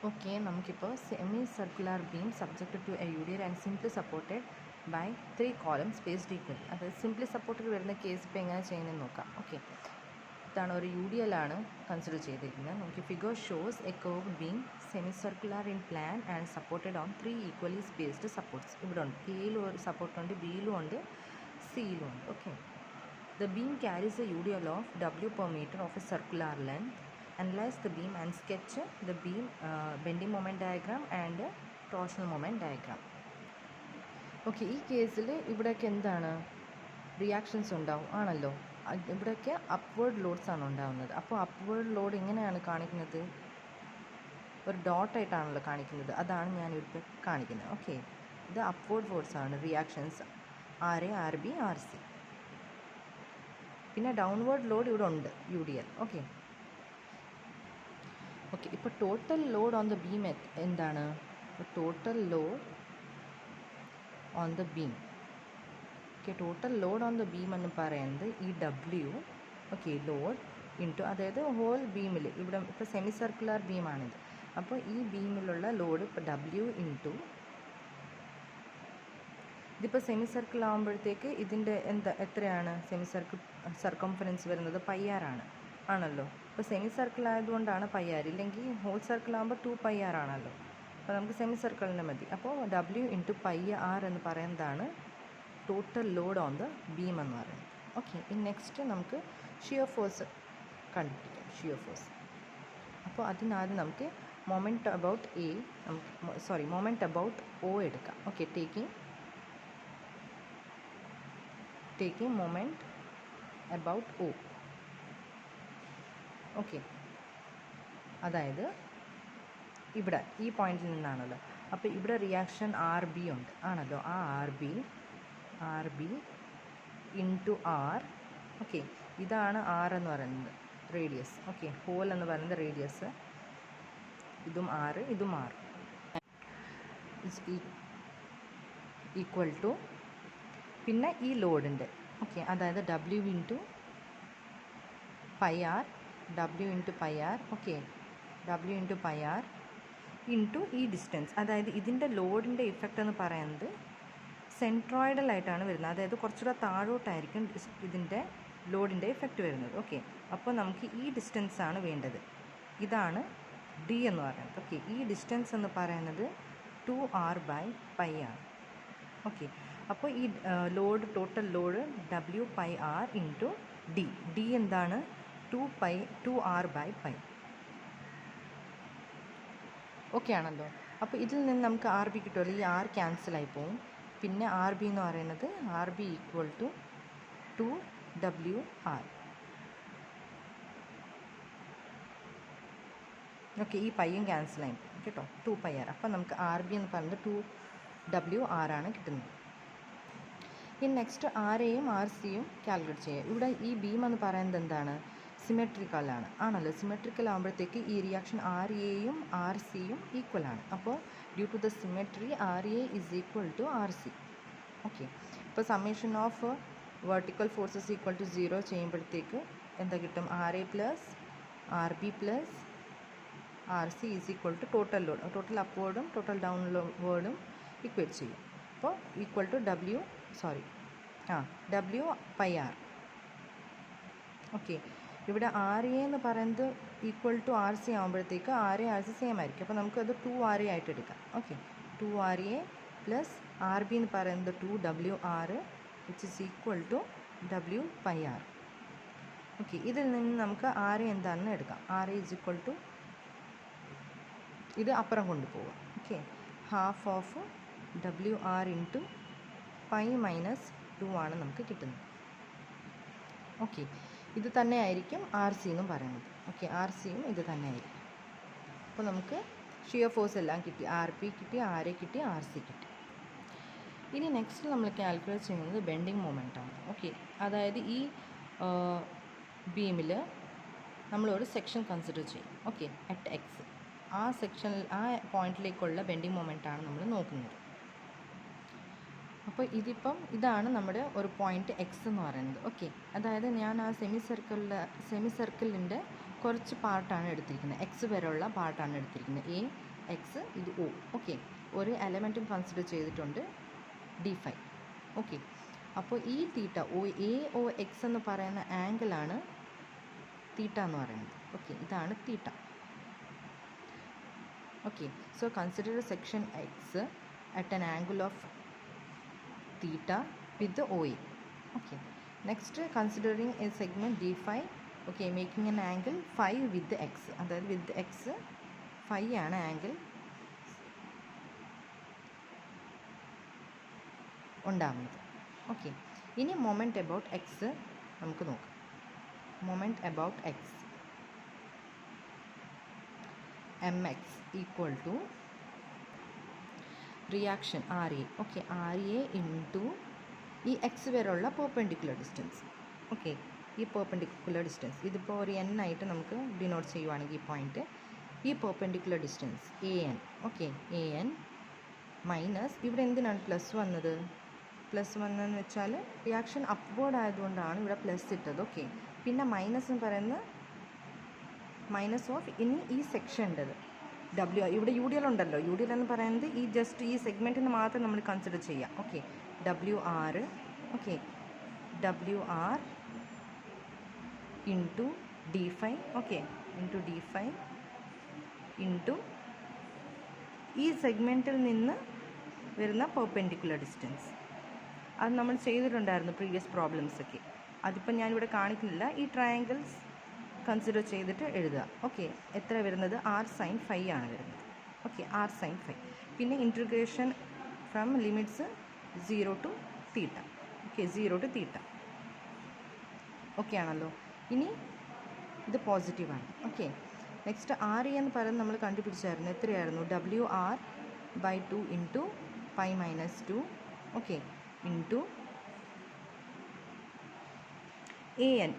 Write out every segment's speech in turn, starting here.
Okay, നമുക്കിപ്പോൾ semi circular beam subjected to a UDL and simply supported by 3 columns spaced equally. അതായത് simply supported വരുന്ന case ഇപ്പോൾ എങ്ങനെ ചെയ്യുന്നത് നോക്കാം. ഓക്കെ, ഇതാണ് ഒരു UDL ആണ് കൺസിഡർ ചെയ്തിരിക്കുന്നത്. നമുക്ക് figure shows A curved beam semi circular in plan and supported on 3 equally spaced supports. ഇവിടെ ഉണ്ട്, എയിലും ഒരു സപ്പോർട്ടുണ്ട്, ബിയിലും ഉണ്ട്, സിയിലും ഉണ്ട്. Okay, the beam carries a UDL of W per meter of a circular length. Analyze the beam and sketch the beam bending moment diagram and torsional moment diagram. Okay, ഈ കേസിൽ ഇവിടെയൊക്കെ എന്താണ് reactions ഉണ്ടാവും ആണല്ലോ. ഇവിടെയൊക്കെ അപ്വേർഡ് ലോഡ്സ് ആണ് ഉണ്ടാകുന്നത്. അപ്പോൾ അപ്വേർഡ് ലോഡ് എങ്ങനെയാണ് കാണിക്കുന്നത്? ഒരു ഡോട്ടായിട്ടാണല്ലോ കാണിക്കുന്നത്. അതാണ് ഞാനിവിടെ കാണിക്കുന്നത്. ഓക്കെ, ഇത് അപ്വേർഡ് ഫോഴ്സ് ആണ്, റിയാക്ഷൻസ് RA, RB, RC. പിന്നെ ഡൗൺവേർഡ് ലോഡ് ഇവിടെ ഉണ്ട്, UDL. ഓക്കെ ഓക്കെ ഇപ്പോൾ total load on the beam എന്താണ്? Total load on the beam. Okay, total load on the beam എന്ന് പറയുന്നത് ഈ W, ഓക്കെ, ലോഡ് ഇൻറ്റു, അതായത് ഹോൾ ബീമിൽ ഇവിടെ ഇപ്പോൾ സെമി സർക്കുലർ ബീമാണിത്. അപ്പോൾ ഈ ബീമിലുള്ള ലോഡ് ഇപ്പോൾ W ഇൻറ്റു, ഇതിപ്പോൾ സെമി സർക്കിൾ ആകുമ്പോഴത്തേക്ക് ഇതിൻ്റെ എത്രയാണ് സർക്കംഫറൻസ് വരുന്നത്? πr ആണല്ലോ. ഇപ്പോൾ സെമി സർക്കിൾ ആയതുകൊണ്ടാണ് πr, ഇല്ലെങ്കിൽ ഹോൾ സർക്കിൾ ആകുമ്പോൾ 2πr ആണല്ലോ. അപ്പോൾ നമുക്ക് സെമി സർക്കിളിൻ്റെ മതി. അപ്പോൾ W ഇൻറ്റു πr എന്ന് പറയുന്നതാണ് total load on the beam എന്ന് പറയുന്നത്. ഓക്കെ, ഇനി നെക്സ്റ്റ് നമുക്ക് ഷിയർ ഫോഴ്സ് കണ്ടുപിടിക്കാം. ഷിയർ ഫോഴ്സ്, അപ്പോൾ അതിനാദ്യം നമുക്ക് moment about moment about O എടുക്കാം. Okay, taking moment about O. Okay, അതായത് ഇവിടെ ഈ പോയിന്റിൽ നിന്നാണല്ലോ. അപ്പോൾ ഇവിടെ റിയാക്ഷൻ RB ഉണ്ട് ആണല്ലോ. ആ RB ഇൻറ്റു R. ഓക്കെ, ഇതാണ് R എന്ന് പറയുന്നത്, റേഡിയസ്. ഓക്കെ, ഹോൾ എന്ന് പറയുന്നത് റേഡിയസ്. ഇതും R, ഇതും R ഈക്വൽ ടു, പിന്നെ ഈ ലോഡിൻ്റെ, ഓക്കെ, അതായത് W into πr, okay, W into πr into ഈ ഡിസ്റ്റൻസ്. അതായത് ഇതിൻ്റെ ലോഡിൻ്റെ ഇഫക്റ്റ് എന്ന് പറയുന്നത് സെൻട്രോയിഡലായിട്ടാണ് വരുന്നത്. അതായത് കുറച്ചുകൂടെ താഴോട്ടായിരിക്കും ഇതിൻ്റെ ലോഡിൻ്റെ ഇഫക്റ്റ് വരുന്നത്. ഓക്കെ, അപ്പോൾ നമുക്ക് ഈ ഡിസ്റ്റൻസ് ആണ് വേണ്ടത്. ഇതാണ് D എന്ന് പറയുന്നത്. ഓക്കെ, ഈ ഡിസ്റ്റൻസ് എന്ന് പറയുന്നത് 2r/πr. ഓക്കെ, അപ്പോൾ ഈ load, total load W/πr into D എന്താണ്? 2r/π. ഓക്കെ ആണല്ലോ. അപ്പോൾ ഇതിൽ നിന്ന് നമുക്ക് RB കിട്ടുമല്ലോ. ഈ R ക്യാൻസലായി പോവും. പിന്നെ RB എന്ന് പറയുന്നത് RB equal to 2WR. Okay, ഈ പയ്യും ക്യാൻസലായി പോകും കേട്ടോ, 2πr. അപ്പോൾ നമുക്ക് RB എന്ന് പറയുന്നത് 2WR ആണ് കിട്ടുന്നത്. ഇനി നെക്സ്റ്റ് RAയും RCയും കാൽക്കുലേറ്റ് ചെയ്യുക. ഇവിടെ ഈ ബീം എന്ന് പറയുന്നത് എന്താണ്? സിമെട്രിക്കലാണ് ആണല്ലോ. സിമെട്രിക്കൽ ആകുമ്പോഴത്തേക്ക് ഈ റിയാക്ഷൻ RAയും RCയും ഈക്വൽ ആണ്. അപ്പോൾ due to the symmetry RA is equal to RC. Okay, ഇപ്പോൾ summation of vertical forces equal to 0 ചെയ്യുമ്പോഴത്തേക്ക് എന്താ കിട്ടും? RA plus RB plus RC is equal to total load. Total അപ്വേർഡും ടോട്ടൽ ഡൗൺവേർഡും ഇക്വേറ്റ് ചെയ്യും. അപ്പോൾ ഈക്വൽ ടു W/πr. ഓക്കെ, ഇവിടെ RA എന്ന് പറയുന്നത് ഈക്വൽ ടു RC ആകുമ്പോഴത്തേക്ക് RA RC സെയിം ആയിരിക്കും. അപ്പോൾ നമുക്കത് 2RA ആയിട്ട് എടുക്കാം. ഓക്കെ, 2RA പ്ലസ് RB എന്ന് പറയുന്നത് 2WR which is equal to W/πr. Okay, ഇതിൽ നിന്ന് നമുക്ക് RA എന്താണെന്ന് എടുക്കാം. RA ഇസ് ഈക്വൽ ടു, ഇത് അപ്പുറം കൊണ്ടുപോകാം. Okay, half of WR into π minus 2 ആണ് നമുക്ക് കിട്ടുന്നത്. ഓക്കെ, ഇത് തന്നെ ആയിരിക്കും RC എന്നും പറയുന്നത്. ഓക്കെ, RCയും ഇത് തന്നെ ആയിരിക്കും. അപ്പോൾ നമുക്ക് ഷിയർ ഫോഴ്സ് എല്ലാം കിട്ടി. RB കിട്ടി, RA കിട്ടി, RC കിട്ടി. ഇനി നെക്സ്റ്റ് നമ്മൾ കാൽക്കുലേറ്റ് ചെയ്യുന്നത് ബെൻഡിങ് മൊമെൻ്റ് ആണ്. ഓക്കെ, അതായത് ഈ ബീമിൽ നമ്മളൊരു സെക്ഷൻ കൺസിഡർ ചെയ്യും. Okay, at X. ആ സെക്ഷനിൽ, ആ പോയിന്റിലേക്കുള്ള ബെൻഡിങ് മൊമെൻ്റ് ആണ് നമ്മൾ നോക്കുന്നത്. അപ്പോൾ ഇതാണ് നമ്മുടെ ഒരു പോയിന്റ് X എന്ന് പറയുന്നത്. ഓക്കെ, അതായത് ഞാൻ ആ സെമി സർക്കിളിൻ്റെ കുറച്ച് പാർട്ടാണ് എടുത്തിരിക്കുന്നത്, എക്സ് വരെയുള്ള പാർട്ടാണ് എടുത്തിരിക്കുന്നത്. എ എക്സ് ഇത് ഒ. ഓക്കെ, ഒരു എലമെൻറ്റും കൺസിഡർ ചെയ്തിട്ടുണ്ട് d5. ഓക്കെ, അപ്പോൾ ഈ തീറ്റ എ ഒ എക്സ് എന്ന് പറയുന്ന ആംഗിളാണ് തീറ്റ എന്ന് പറയുന്നത്. ഓക്കെ, ഇതാണ് theta. Okay, so consider section X at an angle of theta with O A. Okay, next considering a segment d5. Okay, making an angle phi with X, അതായത് with X phi ആണ് angle ഉണ്ടാവുന്നത്. Okay, ഇനി moment about X നമുക്ക് നോക്കാം. Moment about X M X equal to reaction R A. Okay, R A into ഈ X വരെയുള്ള perpendicular distance. Okay, ഈ perpendicular distance ഇതിപ്പോൾ ഒരു എൻ ആയിട്ട് നമുക്ക് ഡിനോട്ട് ചെയ്യുവാണെങ്കിൽ ഈ പോയിൻറ്റ്, ഈ perpendicular distance A N. Okay, A N minus ഇവിടെ എന്തിനാണ് പ്ലസ് വന്നത്? പ്ലസ് വന്നതെന്ന് വെച്ചാൽ റിയാക്ഷൻ അപ്വേർഡ് ആയതുകൊണ്ടാണ് ഇവിടെ പ്ലസ് ഇട്ടത്. ഓക്കെ, പിന്നെ മൈനസ് എന്ന് പറയുന്നത് മൈനസ് ഓഫ് ഇനി ഈ സെക്ഷൻ്റെത് ഡബ്ല്യു. ഇവിടെ യു ഡി എൽ ഉണ്ടല്ലോ, യു ഡി എൽ എന്ന് പറയുന്നത് ഈ ജസ്റ്റ് ഈ സെഗ്മെൻറ്റിന് മാത്രം നമ്മൾ കൺസിഡർ ചെയ്യാം. Okay, W R. Okay, W R into d5. Okay, into d5 into ഈ സെഗ്മെൻറ്റിൽ നിന്ന് വരുന്ന പെർപെൻഡിക്കുലർ ഡിസ്റ്റൻസ്. അത് നമ്മൾ ചെയ്തിട്ടുണ്ടായിരുന്നു പ്രീവിയസ് പ്രോബ്ലംസൊക്കെ, അതിപ്പോൾ ഞാനിവിടെ കാണിക്കുന്നില്ല. ഈ ട്രയാങ്കിൾസ് കൺസിഡർ ചെയ്തിട്ട് എഴുതുക. ഓക്കെ, എത്ര വരുന്നത്? ആർ സൈൻ ഫൈ ആണ് വരുന്നത്. Okay, R sine phi. പിന്നെ integration from limits 0 to theta. Okay, 0 to theta. Okay ആണല്ലോ. ഇനി ഇത് പോസിറ്റീവാണ്. ഓക്കെ, നെക്സ്റ്റ് ആർ എന്ന് പറയുന്നത് നമ്മൾ കണ്ടുപിടിച്ചായിരുന്നു. എത്രയായിരുന്നു? WR/2 into pi minus 2. Okay, into A N.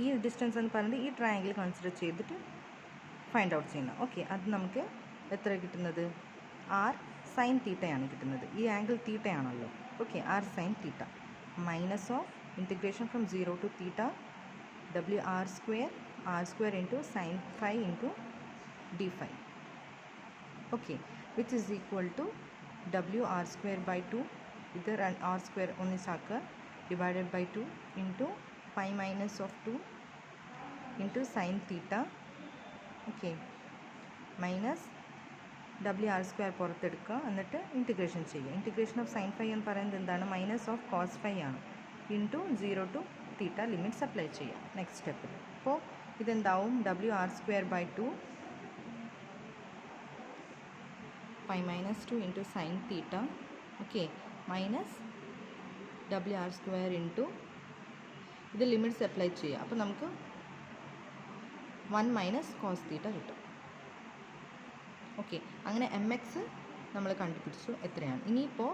ഈ ഡിസ്റ്റൻസ് എന്ന് പറയുന്നത് ഈ ട്രയാങ്കിൾ കൺസിഡർ ചെയ്തിട്ട് ഫൈൻഡ് ഔട്ട് ചെയ്യണം. ഓക്കെ, അത് നമുക്ക് എത്ര കിട്ടുന്നത്? ആർ സൈൻ തീറ്റയാണ് കിട്ടുന്നത്. ഈ ആംഗിൾ തീറ്റയാണല്ലോ. Okay, R sine theta minus of integration from 0 to theta WR² into sine phi into d5. Okay, which is equal to WR²/2. ഇത് R² ഒന്നിച്ചാക്കുക, divided by 2 into pi minus of 2 into sine theta. Okay, minus WR² പുറത്തെടുക്കുക, എന്നിട്ട് integration ചെയ്യുക. Integration of sine phi എന്ന് പറയുന്നത് എന്താണ്? Minus of cos phi ആണ്. Into 0 to theta limits apply ചെയ്യുക next സ്റ്റെപ്പിൽ. അപ്പോൾ ഇതെന്താവും? WR²/2 pi minus 2 into sine തീറ്റ. Okay, minus WR² into ഇത് ലിമിറ്റ്സ് അപ്ലൈ ചെയ്യുക. അപ്പോൾ നമുക്ക് 1 മൈനസ് കോസ് തീറ്റ കിട്ടും. ഓക്കെ, അങ്ങനെ എം എക്സ് നമ്മൾ കണ്ടുപിടിച്ചു എത്രയാണ്. ഇനിയിപ്പോൾ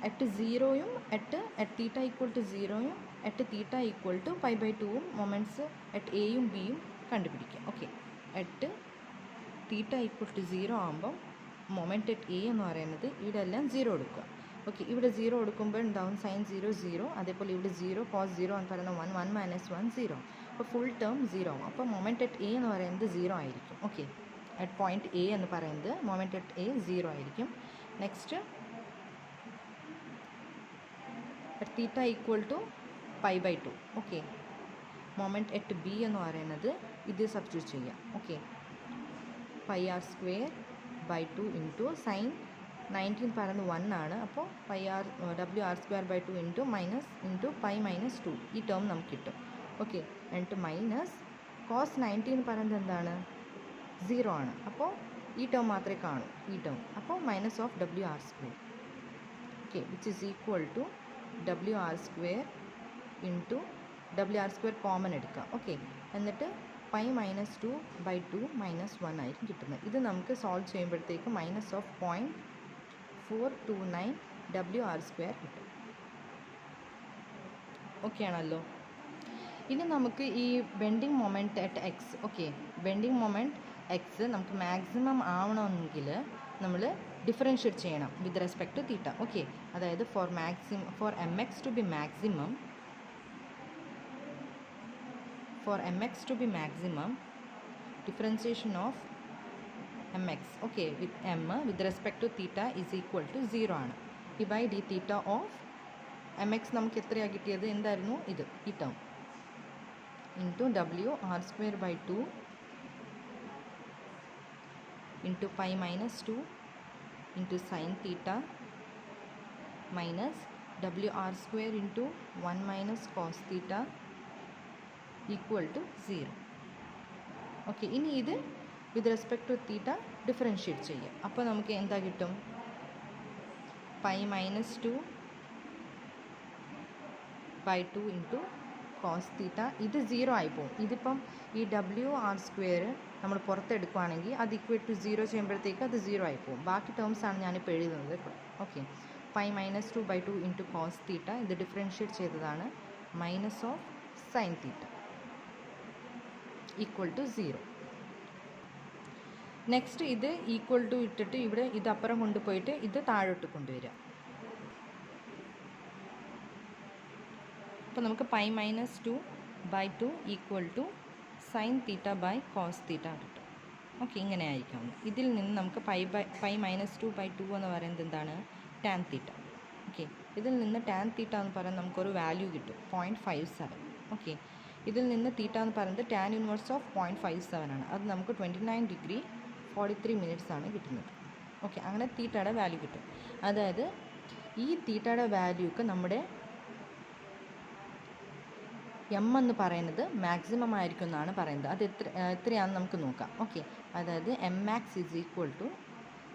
അറ്റ് 0യും അറ്റ് തീറ്റ ഈക്വൽ ടു 0യും അറ്റ് തീറ്റ ഈക്വൽ ടു π/2ഉം മൊമെൻറ്റ്സ് അറ്റ് എയും ബിയും കണ്ടുപിടിക്കുക. Okay, at theta equal to 0 ആകുമ്പം മൊമെൻറ്റ് അറ്റ് എ എന്ന് പറയുന്നത് ഇവിടെ എല്ലാം 0 എടുക്കുക. ഓക്കെ, ഇവിടെ 0 എടുക്കുമ്പോൾ ഉണ്ടാവും സൈൻ 0 0, അതേപോലെ ഇവിടെ 0 കോസ് 0 എന്ന് പറയുന്നത് 1 1 മൈനസ് 1 0. അപ്പോൾ ഫുൾ ടേം 0 ആവും. അപ്പോൾ മൊമെൻറ്റ് അറ്റ് എ എന്ന് പറയുന്നത് 0 ആയിരിക്കും. ഓക്കെ, അറ്റ് പോയിൻറ്റ് എ എന്ന് പറയുന്നത് മൊമെൻറ്റ് അറ്റ് എ 0 ആയിരിക്കും. Next at theta equal to π/2. Okay, moment at B എന്ന് പറയുന്നത് ഇത് സബ്സ്റ്റിറ്റ്യൂട്ട് ചെയ്യാം. ഓക്കെ, πr²/2 ഇൻറ്റു സൈൻ 19 പറയുന്നത് 1 ആണ്. അപ്പോൾ WR²/2 into minus into pi minus 2 ഈ ടേം നമുക്ക് കിട്ടും. ഓക്കെ, എന്നിട്ട് മൈനസ് കോസ് 19 പറയുന്നത് എന്താണ്? 0 ആണ്. അപ്പോൾ ഈ ടേം മാത്രമേ കാണൂ, ഈ ടേം. അപ്പോൾ minus of WR². Okay, which is equal to WR² into WR² common എടുക്കുക. ഓക്കെ, എന്നിട്ട് പൈ മൈനസ് 2/2 മൈനസ് 1 ആയിരിക്കും കിട്ടുന്നത്. ഇത് നമുക്ക് സോൾവ് ചെയ്യുമ്പോഴത്തേക്ക് മൈനസ് ഓഫ് 0.429 WR² കിട്ടും. ഓക്കെ ആണല്ലോ. ഇനി നമുക്ക് ഈ bending moment at X. Okay, bending moment X നമുക്ക് മാക്സിമം ആവണമെങ്കിൽ നമ്മൾ ഡിഫറൻഷ്യേറ്റ് ചെയ്യണം with respect to theta. Okay, അതായത് for M X to be maximum differentiation of mx. Okay, with m with respect to theta is equal to 0 ആണ്. d by d theta of mx നമുക്ക് എത്രയാണ് കിട്ടിയത്? എന്തായിരുന്നു ഇത്? ഈ term into w r square by 2 into pi minus 2 into sin theta minus wr square into 1 minus cos theta equal to 0. Okay, ഇനി ഇത് with respect to theta differentiate ചെയ്യാം. അപ്പോൾ നമുക്ക് എന്താ കിട്ടും? Pi minus 2 by 2 into cos theta. ഇത് 0 ആയിപ്പോവും. ഇതിപ്പം ഈ WR² നമ്മൾ പുറത്തെടുക്കുകയാണെങ്കിൽ അത് ഇക്വേറ്റ് ടു 0 ചെയ്യുമ്പോഴത്തേക്ക് അത് 0 ആയിപ്പോവും. ബാക്കി ടേംസാണ് ഞാനിപ്പോൾ എഴുതുന്നത്. Okay, pi minus 2 by 2 into cos theta. ഇത് ഡിഫറൻഷ്യേറ്റ് ചെയ്തതാണ്. Minus of sine theta equal to 0. Next ഇത് ഈക്വൽ ടു ഇട്ടിട്ട് ഇവിടെ ഇത് അപ്പുറം കൊണ്ടുപോയിട്ട് ഇത് താഴോട്ട് കൊണ്ടുവരിക. അപ്പോൾ നമുക്ക് pi minus 2 by 2 equal to sine theta by cos theta കിട്ടും. ഓക്കെ, ഇങ്ങനെ ആയിരിക്കും. ഇതിൽ നിന്ന് നമുക്ക് പൈ മൈനസ് 2 ബൈ 2 എന്ന് പറയുന്നത് എന്താണ്? Tan theta. ഓക്കെ, ഇതിൽ നിന്ന് ടാൻ തീറ്റ എന്ന് പറയുന്നത് നമുക്കൊരു വാല്യൂ കിട്ടും 0.57. ഓക്കെ, ഇതിൽ നിന്ന് തീറ്റ എന്ന് പറയുന്നത് ടാൻ ഇൻവേഴ്സ് ഓഫ് 0.57 ആണ്. അത് നമുക്ക് 29 ഡിഗ്രി 43 മിനിറ്റ്സ് ആണ് കിട്ടുന്നത്. ഓക്കെ, അങ്ങനെ തീറ്റയുടെ വാല്യൂ കിട്ടും. അതായത് ഈ തീറ്റയുടെ വാല്യൂക്ക് നമ്മുടെ എം എന്ന് പറയുന്നത് മാക്സിമം ആയിരിക്കും എന്നാണ് പറയുന്നത്. അത് എത്രയാണെന്ന് നമുക്ക് നോക്കാം. ഓക്കെ, അതായത് M max is equal to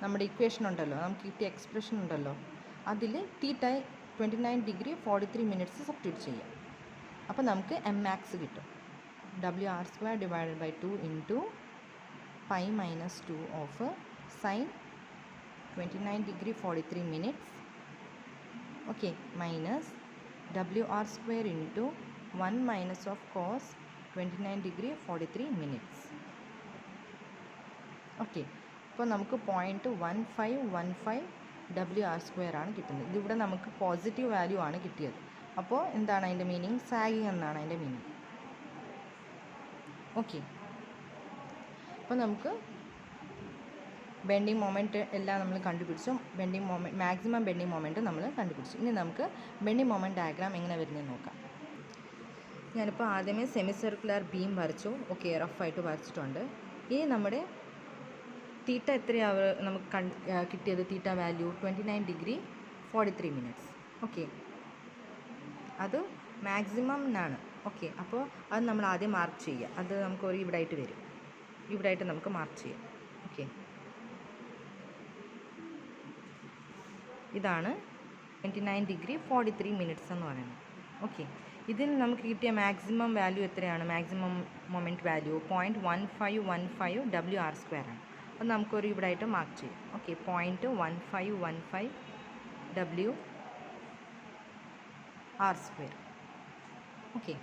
നമ്മുടെ ഇക്വേഷൻ ഉണ്ടല്ലോ, നമുക്ക് കിട്ടിയ എക്സ്പ്രഷൻ ഉണ്ടല്ലോ, അതിൽ തീറ്റ 29 ഡിഗ്രി 43 മിനിറ്റ്സ് സബ്സ്റ്റിറ്റ്യൂട്ട് ചെയ്യാം. അപ്പോൾ നമുക്ക് എം മാക്സ് കിട്ടും. WR² divided by 2 into pi minus 2 of sine 29 degree 43 minutes. Okay, minus WR² into 1 minus of cos 29 degree 43 minutes. Okay, അപ്പോൾ നമുക്ക് 0.1515 WR² ആണ് കിട്ടുന്നത്. ഇതിവിടെ നമുക്ക് പോസിറ്റീവ് വാല്യൂ ആണ് കിട്ടിയത്. അപ്പോൾ എന്താണ് അതിൻ്റെ മീനിങ്? സാഗിങ് എന്നാണ് അതിൻ്റെ മീനിങ്. ഓക്കെ, അപ്പോൾ നമുക്ക് ബെൻഡിങ് മൊമെൻറ്റ് എല്ലാം നമ്മൾ കണ്ടുപിടിച്ചു. Bending moment, maximum bending moment നമ്മൾ കണ്ടുപിടിച്ചു. ഇനി നമുക്ക് ബെൻഡിങ് മൊമെൻറ്റ് ഡയഗ്രാം എങ്ങനെ വരുന്നത് നോക്കാം. ഞാനിപ്പോൾ ആദ്യമേ സെമി സർക്കുലർ ബീം വരച്ചു. ഓക്കെ, റഫായിട്ട് വരച്ചിട്ടുണ്ട്. ഇനി നമ്മുടെ തീറ്റ എത്രയാണ് നമുക്ക് കിട്ടിയത്? തീറ്റ വാല്യൂ 29 ഡിഗ്രി 43 മിനിറ്റ്സ്. ഓക്കെ, അത് മാക്സിമം ആണ്. ഓക്കെ, അപ്പോൾ അത് നമ്മൾ ആദ്യം മാർക്ക് ചെയ്യുക. അത് നമുക്കൊരു ഇവിടെ ആയിട്ട് വരും. ഇവിടെ ആയിട്ട് നമുക്ക് മാർക്ക് ചെയ്യാം. ഓക്കെ, ഇതാണ് 29 ഡിഗ്രി 43 മിനിറ്റ്സ് എന്ന് പറയുന്നത്. ഓക്കെ, ഇതിൽ നമുക്ക് കിട്ടിയ മാക്സിമം വാല്യൂ എത്രയാണ്? മാക്സിമം മൊമെൻറ്റ് വാല്യൂ 0.1515 WR² ആണ്. അത് നമുക്കൊരു ഇവിടെ ആയിട്ട് മാർക്ക് ചെയ്യാം. Okay, 0.1515 WR². ഓക്കെ,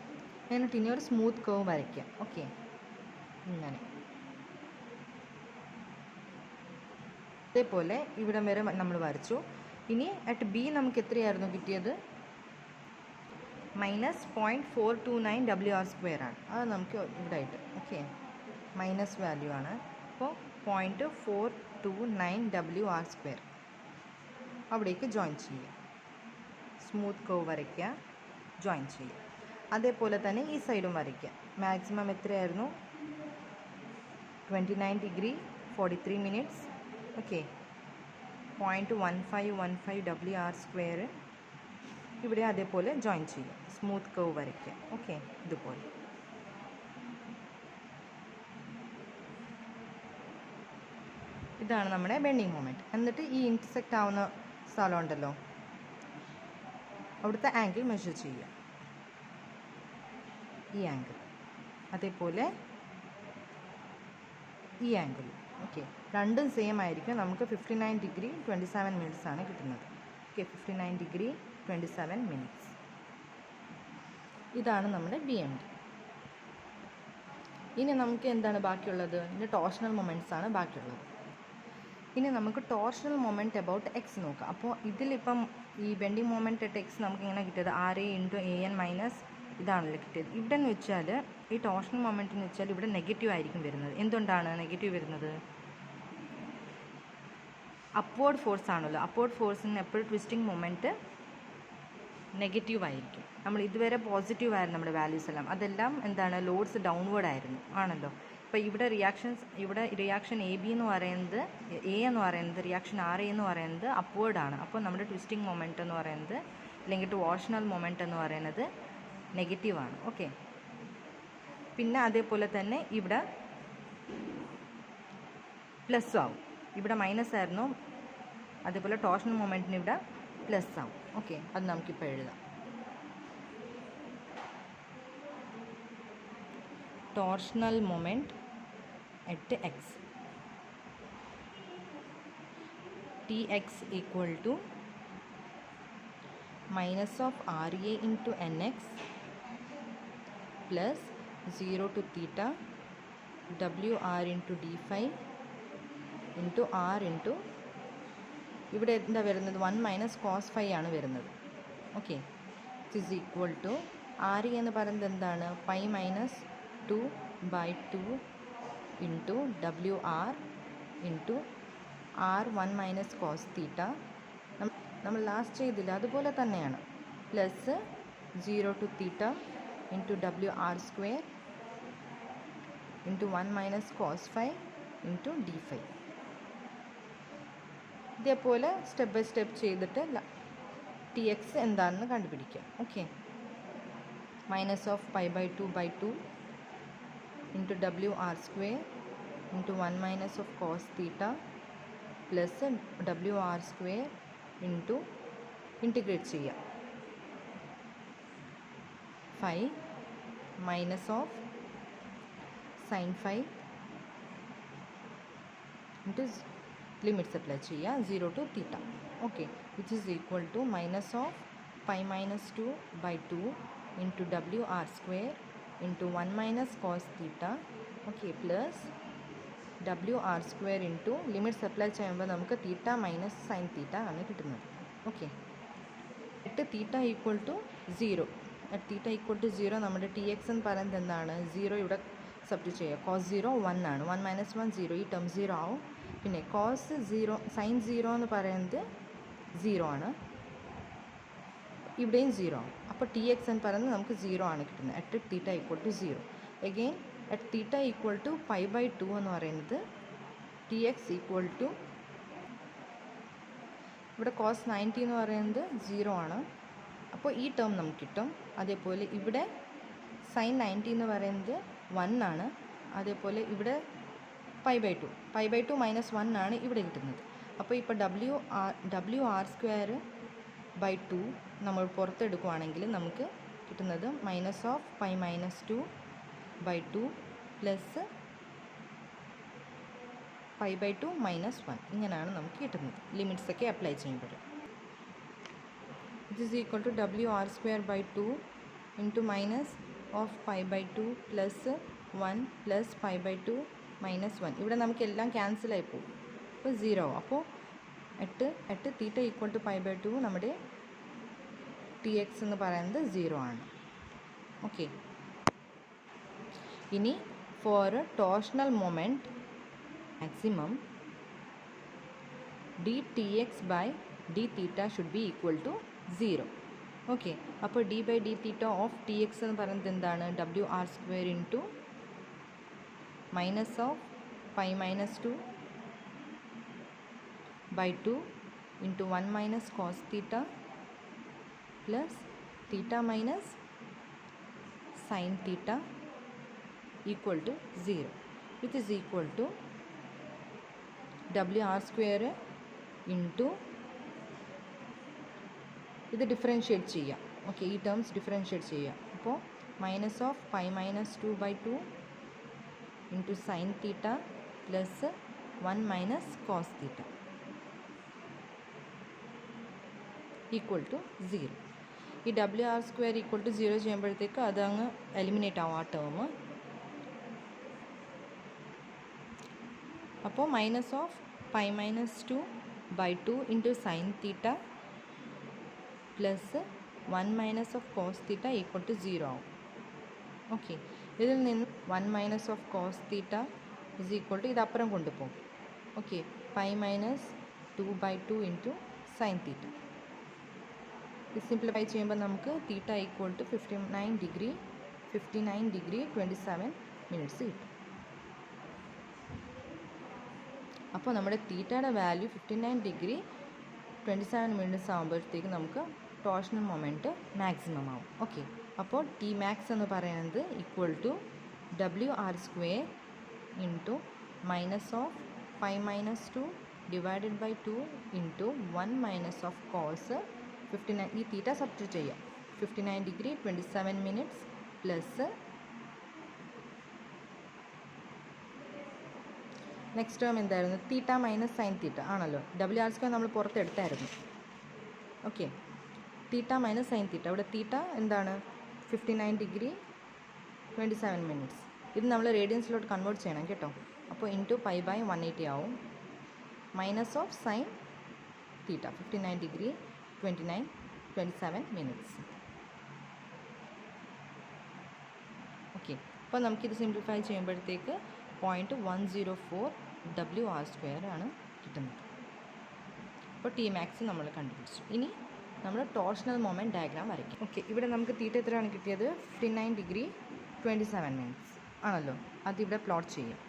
എന്നിട്ട് ഇനി ഒരു സ്മൂത്ത് കർവ് വരയ്ക്കാം. ഓക്കെ, ഇങ്ങനെ അതേപോലെ ഇവിടെ വരെ നമ്മൾ വരച്ചു. ഇനി അറ്റ് ബി നമുക്ക് എത്രയായിരുന്നു കിട്ടിയത്? മൈനസ് 0.429 WR² ആണ്. അത് നമുക്ക് ഇവിടെ ആയിട്ട് ഓക്കെ മൈനസ് വാല്യൂ ആണ്. അപ്പോൾ 0.429 WR² അവിടേക്ക് ജോയിൻ ചെയ്യുക. സ്മൂത്ത് കർവ് വരയ്ക്കുക, ജോയിൻ ചെയ്യുക. അതേപോലെ തന്നെ ഈ സൈഡും വരയ്ക്കുക. മാക്സിമം എത്രയായിരുന്നു? 29 ഡിഗ്രി 43 മിനിറ്റ്സ്. ഓക്കെ, 0.1515 WR² ഇവിടെ അതേപോലെ ജോയിൻ ചെയ്യുക. സ്മൂത്ത് കർവ് വരയ്ക്കുക. ഓക്കെ, ഇതുപോലെ. ഇതാണ് നമ്മുടെ ബെൻഡിങ് മൊമെൻറ്റ്. എന്നിട്ട് ഈ ഇൻറ്റർസെക്റ്റ് ആവുന്ന സ്ഥലം ഉണ്ടല്ലോ, അവിടുത്തെ ആംഗിൾ മെഷർ ചെയ്യുക. ഈ ആംഗിൾ, അതേപോലെ ഈ ആംഗിൾ. ഓക്കെ, രണ്ടും സെയിം ആയിരിക്കും. നമുക്ക് 59 ഡിഗ്രി 27 മിനിറ്റ്സ് ആണ് കിട്ടുന്നത്. Okay, 59 degree 27 minutes. ഇതാണ് നമ്മുടെ BMD. ഇനി നമുക്ക് എന്താണ് ബാക്കിയുള്ളത്? ഇതിൻ്റെ ടോർഷണൽ മൊമെൻറ്റ്സ് ആണ് ബാക്കിയുള്ളത്. ഇനി നമുക്ക് ടോർഷണൽ മൊമെൻറ്റ് അബൌട്ട് എക്സ് നോക്കാം. അപ്പോൾ ഇതിലിപ്പം ഈ ബെൻഡിങ് മൊമെൻറ്റ് അറ്റ് എക്സ് നമുക്ക് ഇങ്ങനെ കിട്ടിയത് RA × AN - ഇതാണല്ലോ കിട്ടിയത്. ഇവിടെ എന്ന് വെച്ചാൽ ഈ ടോർഷണൽ മൊമെൻ്റ് എന്ന് വെച്ചാൽ ഇവിടെ നെഗറ്റീവ് ആയിരിക്കും വരുന്നത്. എന്തുകൊണ്ടാണ് നെഗറ്റീവ് വരുന്നത്? അപ്വേർഡ് ഫോഴ്സ് ആണല്ലോ. അപ്വേർഡ് ഫോഴ്സിന് എപ്പോഴും ട്വിസ്റ്റിംഗ് മൊമെൻറ്റ് നെഗറ്റീവ് ആയിരിക്കും. നമ്മൾ ഇതുവരെ പോസിറ്റീവ് ആയിരുന്നു നമ്മുടെ വാല്യൂസ് എല്ലാം. അതെല്ലാം എന്താണ്, ലോഡ്സ് ഡൗൺവേർഡ് ആയിരുന്നു ആണല്ലോ. ഇപ്പോൾ ഇവിടെ റിയാക്ഷൻ എ ബി എന്ന് പറയുന്നത്, എ എന്ന് പറയുന്നത്, റിയാക്ഷൻ ആർ എ എന്ന് പറയുന്നത് അപ്വേർഡ് ആണ്. അപ്പോൾ നമ്മുടെ ട്വിസ്റ്റിംഗ് മൊമെൻറ്റ് എന്ന് പറയുന്നത്, അല്ലെങ്കിൽ ടോർഷണൽ മൊമെൻറ്റ് എന്ന് പറയുന്നത് നെഗറ്റീവാണ്. ഓക്കെ. പിന്നെ അതേപോലെ തന്നെ ഇവിടെ പ്ലസ് ആവും. ഇവിടെ മൈനസ് ആയിരുന്നു, അതേപോലെ ടോർഷണൽ മൊമെൻറ്റിന് ഇവിടെ പ്ലസ് ആവും. ഓക്കെ, അത് നമുക്കിപ്പോൾ എഴുതാം. Torsional moment at X, T X equal to minus of R A into N X plus 0 to theta WR into d5 into R into, ഇവിടെ എന്താ വരുന്നത്, 1 മൈനസ് കോസ് ഫൈ ആണ് വരുന്നത്. Okay, it is equal to R എന്ന് പറയുന്നത് എന്താണ്, pi minus 2/2 into WR into R 1 minus cos theta. നമ്മൾ last ചെയ്തില്ല, അതുപോലെ തന്നെയാണ്. Plus 0 to theta into WR square into 1 minus cos phi into d5. ഇതേപോലെ സ്റ്റെപ്പ് ബൈ സ്റ്റെപ്പ് ചെയ്തിട്ട് T X എന്താണെന്ന് കണ്ടുപിടിക്കാം. Okay, minus of π/2/2 into WR square into 1 minus of cos theta plus WR square into integrate ചെയ്യാം 5 minus of sine 5 into limits apply ചെയ്യുക 0 to theta. Okay, which is equal to minus of pi minus 2/2 into WR square into 1 minus cos theta. Okay, plus WR square into limits apply ചെയ്യുമ്പോൾ നമുക്ക് theta minus sine theta ആണ് കിട്ടുന്നത്. Okay, at theta equal to 0, at theta equal to 0 നമ്മുടെ T X എന്ന് പറയുന്നത് എന്താണ്, 0 ഇവിടെ substitute ചെയ്യുക. കോസ് 0 1 ആണ്, 1 മൈനസ് 1 0, ഈ ടേം 0 ആവും. പിന്നെ കോസ് 0 സൈൻ 0 എന്ന് പറയുന്നത് 0 ആണ്, ഇവിടെയും 0 ആവും. അപ്പോൾ ടി എക്സ് എന്ന് പറയുന്നത് നമുക്ക് 0 ആണ് കിട്ടുന്നത് at theta equal to 0. Again at theta equal to π/2 എന്ന് പറയുന്നത് ടി എക്സ് ഈക്വൽ ടു, ഇവിടെ കോസ് 90 എന്ന് പറയുന്നത് 0 ആണ്, അപ്പോൾ ഈ ടേം നമുക്ക് കിട്ടും. അതേപോലെ ഇവിടെ സൈൻ 90 എന്ന് പറയുന്നത് 1 ആണ്, അതേപോലെ ഇവിടെ π/2 മൈനസ് 1 ആണ് ഇവിടെ കിട്ടുന്നത്. അപ്പോൾ ഇപ്പോൾ WR സ്ക്വയർ ബൈ 2 നമ്മൾ പുറത്തെടുക്കുകയാണെങ്കിൽ നമുക്ക് കിട്ടുന്നത് minus of pi minus 2/2 plus π/2 minus 1, ഇങ്ങനെയാണ് നമുക്ക് കിട്ടുന്നത് ലിമിറ്റ്സ് ഒക്കെ അപ്ലൈ ചെയ്യുമ്പോൾ. It is equal to WR square by 2 into minus of π/2 plus 1 plus π/2 minus 1. ഇവിടെ നമുക്ക് എല്ലാം ക്യാൻസലായി പോകും, അപ്പോൾ 0 ആവും. അപ്പോൾ അറ്റ് തീറ്റ ഈക്വൽ ടു π/2 നമ്മുടെ ടി എക്സ് എന്ന് പറയുന്നത് 0 ആണ്. ഓക്കെ, ഇനി for torsional moment maximum dTx by dθ should be equal to 0. Okay, അപ്പോൾ d/dθ ഓഫ് ടി എക്സ് എന്ന് പറയുന്നത് എന്താണ്, WR square into minus of pi minus 2/2 into 1 minus cos theta plus theta minus sine theta equal to 0, which is equal to WR square into, ഇത് differentiate ചെയ്യാം. Okay, ഈ terms differentiate ചെയ്യാം. അപ്പോൾ minus of pi minus 2/2 into sine theta plus 1 minus cos theta equal to 0. ഈ WR square equal to 0 ചെയ്യുമ്പോഴത്തേക്ക് അതങ്ങ് eliminate ആവും ആ ടേം. അപ്പോൾ minus of pi minus 2/2 into sine theta plus 1 minus of cos theta equal to 0 ആവും. Okay, ഇതിൽ നിന്ന് 1 minus of cos theta is equal to ഇതപ്പുറം കൊണ്ടുപോകും. Okay, pi minus 2/2 into sine theta. ഇത് സിംപ്ലിഫൈ ചെയ്യുമ്പോൾ നമുക്ക് theta equal to 59 degree 27 minutes കിട്ടും. അപ്പോൾ നമ്മുടെ തീറ്റയുടെ വാല്യൂ 59 ഡിഗ്രി 27 മിനിറ്റ്സ് ആകുമ്പോഴത്തേക്ക് നമുക്ക് ടോർഷണൽ മൊമെൻറ്റ് മാക്സിമം ആവും. ഓക്കെ, അപ്പോൾ ടി മാക്സ് എന്ന് പറയുന്നത് ഈക്വൽ ടു WR² ഇൻറ്റു minus of pi minus 2 divided by 2 into 1 minus of cos 59. ഈ തീറ്റ സബ്സ്റ്റിറ്റ്യൂട്ട് ചെയ്യാം. 59 degree 27 minutes plus next term എന്തായിരുന്നു? തീറ്റ മൈനസ് സൈൻ തീറ്റ ആണല്ലോ. WR² നമ്മൾ പുറത്തെടുത്തായിരുന്നു. Okay, theta minus sine theta. ഇവിടെ തീറ്റ എന്താണ്? 59 degree 27 minutes. ഇത് നമ്മൾ റേഡിയൻസിലോട്ട് കൺവേർട്ട് ചെയ്യണം കേട്ടോ. അപ്പോൾ ഇൻറ്റു പൈ ബൈ 180 ആവും. Minus of sine theta 59 degree 27 minutes. Okay, അപ്പോൾ നമുക്കിത് സിംപ്ലിഫൈ ചെയ്യുമ്പോഴത്തേക്ക് 0.104 WR² ആണ് കിട്ടുന്നത്. അപ്പോൾ ടി മാക്സ് നമ്മൾ കണ്ടുപിടിച്ചു. ഇനി നമ്മൾ ടോർഷണൽ മൊമെൻറ്റ് ഡയഗ്രാം വരയ്ക്കും. ഓക്കെ, ഇവിടെ നമുക്ക് തീറ്റ എത്രയാണ് കിട്ടിയത്? 59 ഡിഗ്രി 27 മിനിറ്റ്സ് ആണല്ലോ. അതിവിടെ പ്ലോട്ട് ചെയ്യാം.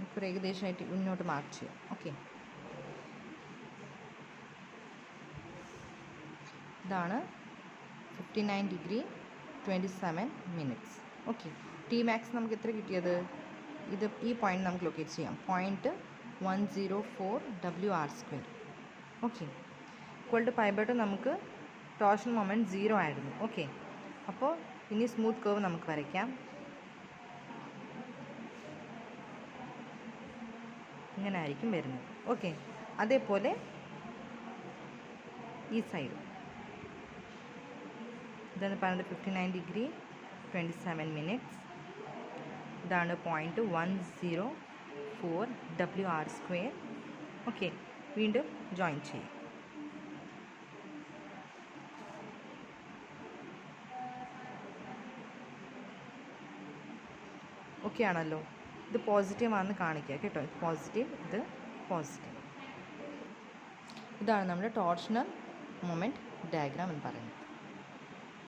ഇപ്പോൾ ഏകദേശമായിട്ട് മുന്നോട്ട് മാർക്ക് ചെയ്യാം. ഓക്കെ, ഇതാണ് 59 degree 27 minutes. Okay, T max നമുക്ക് എത്ര കിട്ടിയത്? ഈ പോയിന്റ് നമുക്ക് ലൊക്കേറ്റ് ചെയ്യാം. 0.104 WR². Okay, equal to pi by 2 നമുക്ക് ടോർഷണൽ മൊമെൻറ്റ് 0 ആയിരുന്നു. ഓക്കെ, അപ്പോൾ ഇനി സ്മൂത്ത് കർവ് നമുക്ക് വരയ്ക്കാം. ഇങ്ങനെ ആയിരിക്കും വരുന്നത്. ഓക്കെ, അതേപോലെ ഈ സൈഡ് ഇതാണ് പറയുന്നത് 59 ഡിഗ്രി 27 മിനിറ്റ്സ്. ഇതാണ് 0.104 WR². ഓക്കെ, വീണ്ടും ജോയിൻ ചെയ്യും. ഓക്കെ ആണല്ലോ. ഇത് പോസിറ്റീവ് ആണെന്ന് കാണിക്കുക കേട്ടോ. ഇത് പോസിറ്റീവ്, ഇത് പോസിറ്റീവ്. ഇതാണ് നമ്മുടെ ടോർഷണൽ മൊമെൻറ്റ് ഡയഗ്രാം എന്ന് പറയുന്നത്.